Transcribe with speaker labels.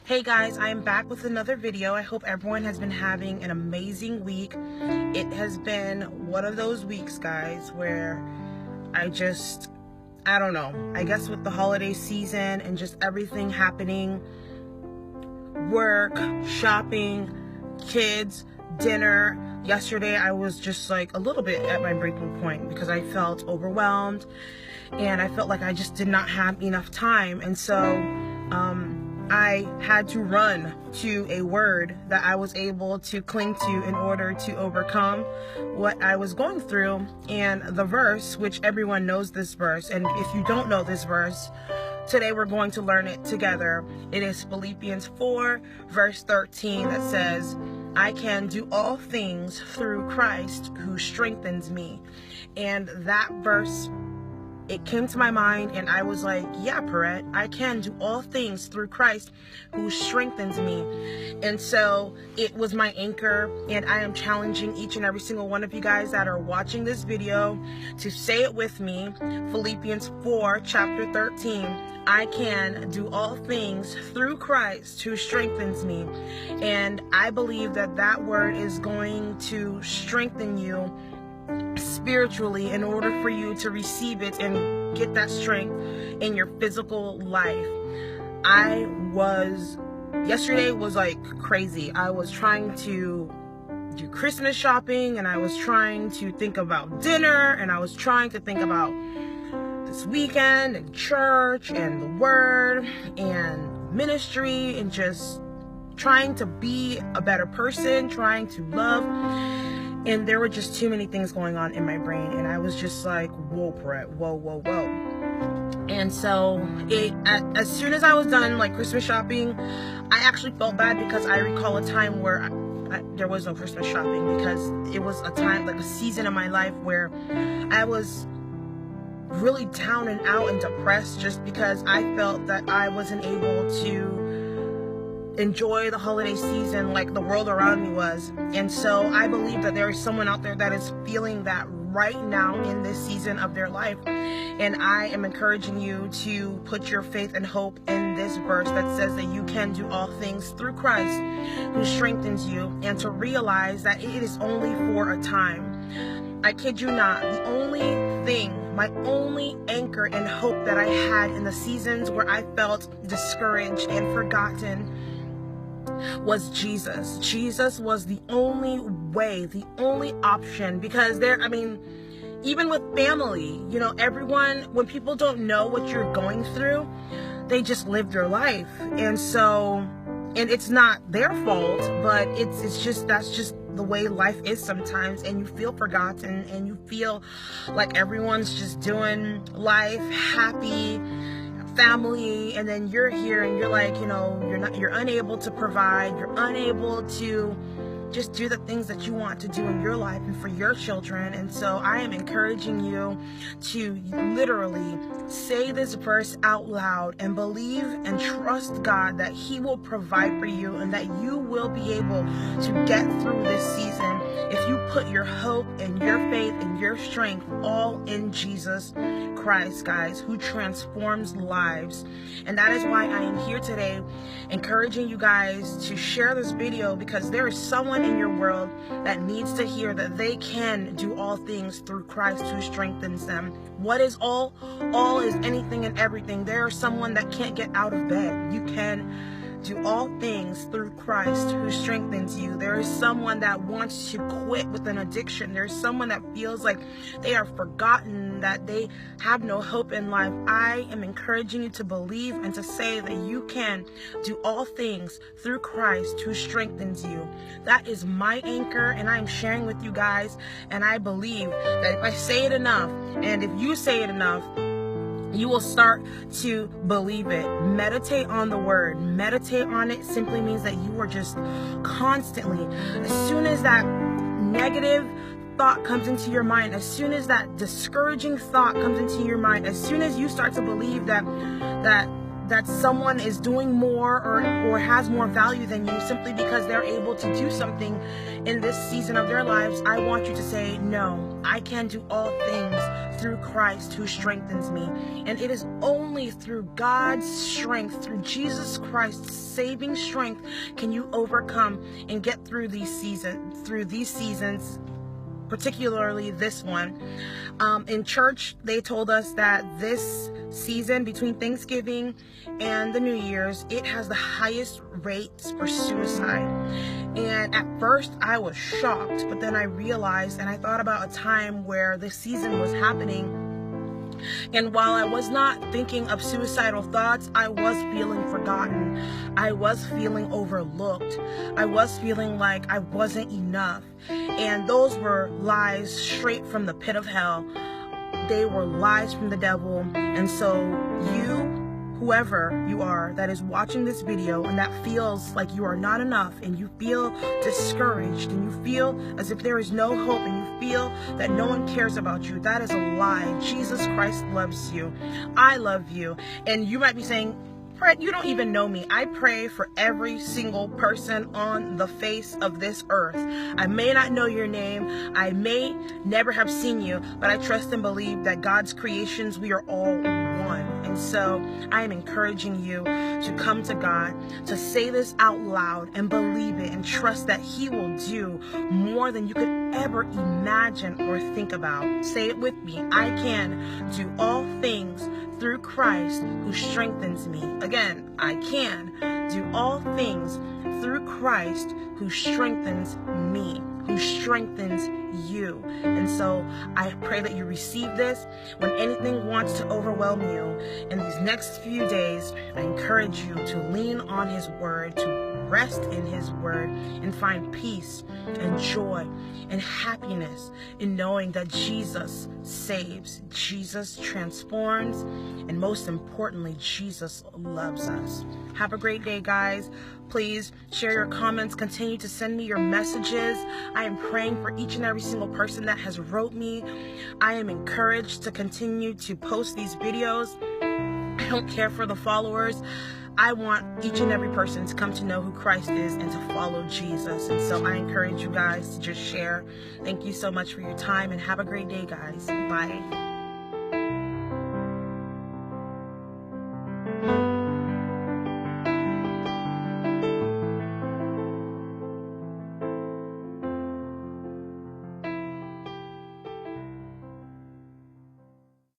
Speaker 1: Hey guys, I am back with another video. I hope everyone has been having an amazing week. It has been one of those weeks, guys, where I don't know, I guess with the holiday season and just everything happening, work, shopping, kids, dinner. Yesterday I was just like a little bit at my breaking point because I felt overwhelmed and I felt like I just did not have enough time. And so I had to run to a word that I was able to cling to in order to overcome what I was going through. And the verse, which everyone knows this verse, and if you don't know this verse, today we're going to learn it together. It is Philippians 4 verse 13 that says, I can do all things through Christ who strengthens me. And that verse, it came to my mind and I was like, yeah, Perrette, I can do all things through Christ who strengthens me. And so it was my anchor, and I am challenging each and every single one of you guys that are watching this video to say it with me. Philippians 4 chapter 13, I can do all things through Christ who strengthens me. And I believe that that word is going to strengthen you spiritually in order for you to receive it and get that strength in your physical life. Yesterday was like crazy. I was trying to do Christmas shopping, and I was trying to think about dinner, and I was trying to think about this weekend and church and the word and ministry and just trying to be a better person, trying to love. And there were just too many things going on in my brain. And I was just like, whoa, Perrette, whoa. And so as soon as I was done like Christmas shopping, I actually felt bad because I recall a time where there was no Christmas shopping, because it was a time, like a season in my life where I was really down and out and depressed just because I felt that I wasn't able to enjoy the holiday season like the world around me was. And so I believe that there is someone out there that is feeling that right now in this season of their life. And I am encouraging you to put your faith and hope in this verse that says that you can do all things through Christ who strengthens you, and to realize that it is only for a time. I kid you not, the only thing, my only anchor and hope that I had in the seasons where I felt discouraged and forgotten was Jesus. Jesus was the only way, the only option, because even with family, everyone, when people don't know what you're going through, they just live their life. And it's not their fault, but that's just the way life is sometimes, and you feel forgotten and you feel like everyone's just doing life happy, family, and then you're here and you're like, you're unable to provide, you're unable to just do the things that you want to do in your life and for your children. And so I am encouraging you to literally say this verse out loud and believe and trust God that He will provide for you and that you will be able to get through this season if you put your hope and your faith and your strength all in Jesus Christ, guys, who transforms lives. And that is why I am here today encouraging you guys to share this video, because there is someone in your world that needs to hear that they can do all things through Christ who strengthens them. What is all? All is anything and everything. There is someone that can't get out of bed. You can do all things through Christ who strengthens you. There is someone that wants to quit with an addiction. There's someone that feels like they are forgotten, that they have no hope in life. I am encouraging you to believe and to say that you can do all things through Christ who strengthens you. That is my anchor, and I am sharing with you guys. And I believe that if I say it enough, and if you say it enough, you will start to believe it. Meditate on the word. Meditate on it simply means that you are just constantly, as soon as that negative thought comes into your mind, as soon as that discouraging thought comes into your mind, as soon as you start to believe that someone is doing more or has more value than you simply because they're able to do something in this season of their lives, I want you to say, no, I can do all things through Christ who strengthens me. And it is only through God's strength, through Jesus Christ's saving strength, can you overcome and get through these seasons, particularly this one. In church, they told us that this season between Thanksgiving and the New Year's, it has the highest rates for suicide. And at first I was shocked, but then I realized and I thought about a time where this season was happening. And while I was not thinking of suicidal thoughts, I was feeling forgotten. I was feeling overlooked. I was feeling like I wasn't enough. And those were lies straight from the pit of hell. They were lies from the devil. And so you, whoever you are that is watching this video and that feels like you are not enough, and you feel discouraged, and you feel as if there is no hope, and you feel that no one cares about you, that is a lie. Jesus Christ loves you. I love you. And you might be saying, Fred, you don't even know me. I pray for every single person on the face of this earth. I may not know your name. I may never have seen you, but I trust and believe that God's creations, we are all one. And so I am encouraging you to come to God, to say this out loud and believe it and trust that He will do more than you could ever imagine or think about. Say it with me. I can do all things through Christ who strengthens me. Again, I can do all things through Christ who strengthens me, who strengthens you. And so I pray that you receive this. When anything wants to overwhelm you in these next few days, I encourage you to lean on His word, to rest in His word, and find peace and joy and happiness in knowing that Jesus saves, Jesus transforms, and most importantly, Jesus loves us. Have a great day, guys. Please share your comments. Continue to send me your messages. I am praying for each and every single person that has wrote me. I am encouraged to continue to post these videos. I don't care for the followers. I want each and every person to come to know who Christ is and to follow Jesus. And so I encourage you guys to just share. Thank you so much for your time, and have a great day, guys. Bye.